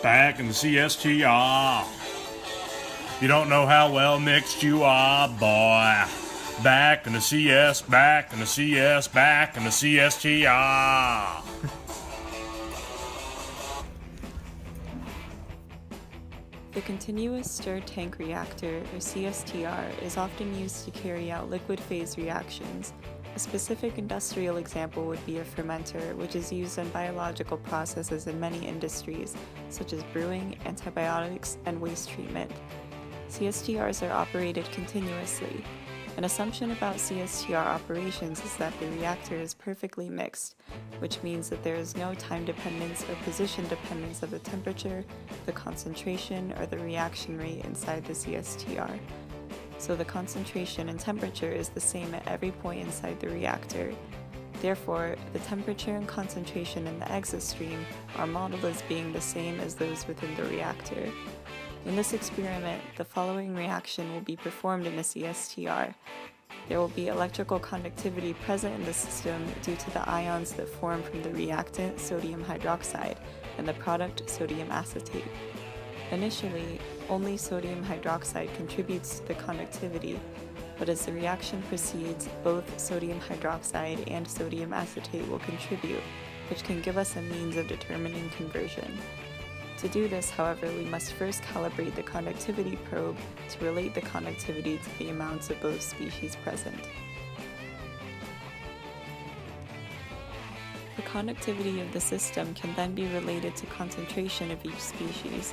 back in the CSTR. You don't know how well mixed you are, boy. Back in the CS, back in the CS, back in the CSTR. The continuous stirred tank reactor, or CSTR, is often used to carry out liquid phase reactions. A specific industrial example would be a fermenter, which is used in biological processes in many industries, such as brewing, antibiotics, and waste treatment. CSTRs are operated continuously. An assumption about CSTR operations is that the reactor is perfectly mixed, which means that there is no time dependence or position dependence of the temperature, the concentration, or the reaction rate inside the CSTR. So the concentration and temperature is the same at every point inside the reactor. Therefore, the temperature and concentration in the exit stream are modeled as being the same as those within the reactor. In this experiment, the following reaction will be performed in a CSTR. There will be electrical conductivity present in the system due to the ions that form from the reactant sodium hydroxide and the product sodium acetate. Initially, only sodium hydroxide contributes to the conductivity, but as the reaction proceeds, both sodium hydroxide and sodium acetate will contribute, which can give us a means of determining conversion. To do this, however, we must first calibrate the conductivity probe to relate the conductivity to the amounts of both species present. The conductivity of the system can then be related to concentration of each species.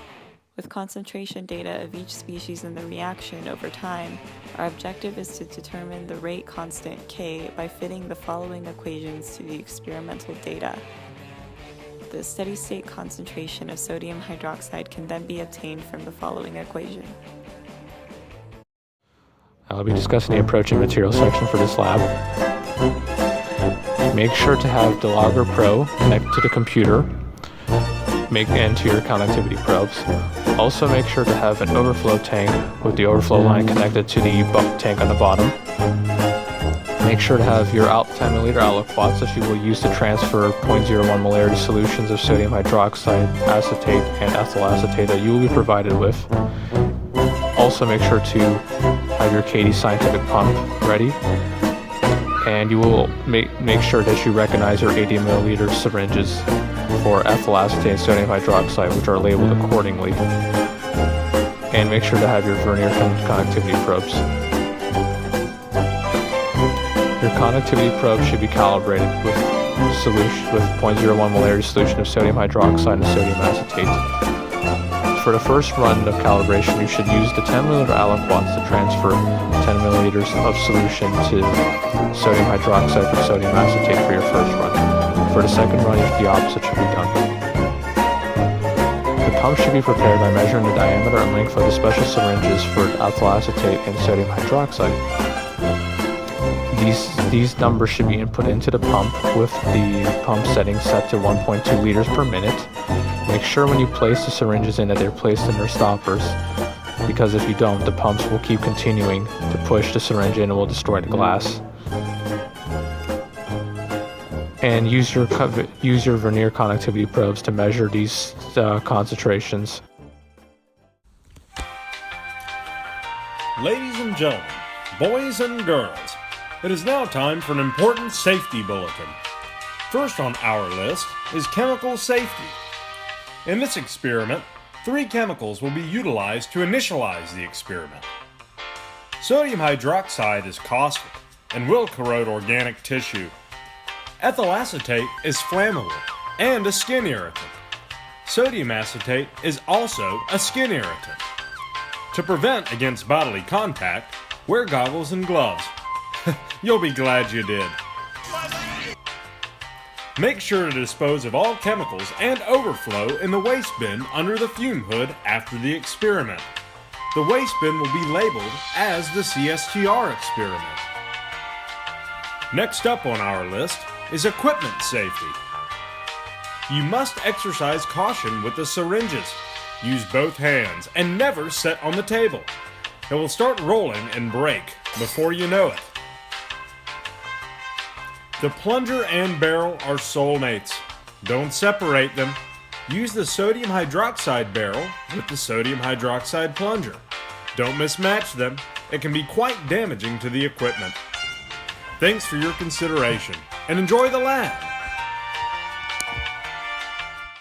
With concentration data of each species in the reaction over time, our objective is to determine the rate constant K by fitting the following equations to the experimental data. The steady-state concentration of sodium hydroxide can then be obtained from the following equation. I'll be discussing the approach and material section for this lab. Make sure to have the Logger Pro connected to the computer and to your conductivity probes. Also make sure to have an overflow tank with the overflow line connected to the tank on the bottom. Make sure to have your 10 milliliter aliquots that you will use to transfer 0.01 molarity solutions of sodium hydroxide, acetate, and ethyl acetate that you will be provided with. Also make sure to have your KD scientific pump ready, and you will make sure that you recognize your 80 milliliter syringes for ethyl acetate and sodium hydroxide, which are labeled accordingly. And make sure to have your vernier conductivity probes. Your conductivity probe should be calibrated with 0.01 molarity solution of sodium hydroxide and sodium acetate. For the first run of calibration, you should use the 10 milliliter aliquots to transfer 10 milliliters of solution to sodium hydroxide from sodium acetate for your first run. For the second run, the opposite should be done. The pump should be prepared by measuring the diameter and length of the special syringes for ethyl acetate and sodium hydroxide. These numbers should be input into the pump with the pump setting set to 1.2 liters per minute. Make sure when you place the syringes in that they're placed in their stoppers, because if you don't, the pumps will keep continuing to push the syringe in and will destroy the glass. And use your vernier conductivity probes to measure these concentrations. Ladies and gentlemen, boys and girls, it is now time for an important safety bulletin. First on our list is chemical safety. In this experiment, 3 chemicals will be utilized to initialize the experiment. Sodium hydroxide is caustic and will corrode organic tissue. Ethyl acetate is flammable and a skin irritant. Sodium acetate is also a skin irritant. To prevent against bodily contact, wear goggles and gloves. You'll be glad you did. Make sure to dispose of all chemicals and overflow in the waste bin under the fume hood after the experiment. The waste bin will be labeled as the CSTR experiment. Next up on our list is equipment safety. You must exercise caution with the syringes. Use both hands and never set on the table. It will start rolling and break before you know it. The plunger and barrel are soulmates. Don't separate them. use the sodium hydroxide barrel with the sodium hydroxide plunger. Don't mismatch them. It can be quite damaging to the equipment. Thanks for your consideration and enjoy the lab.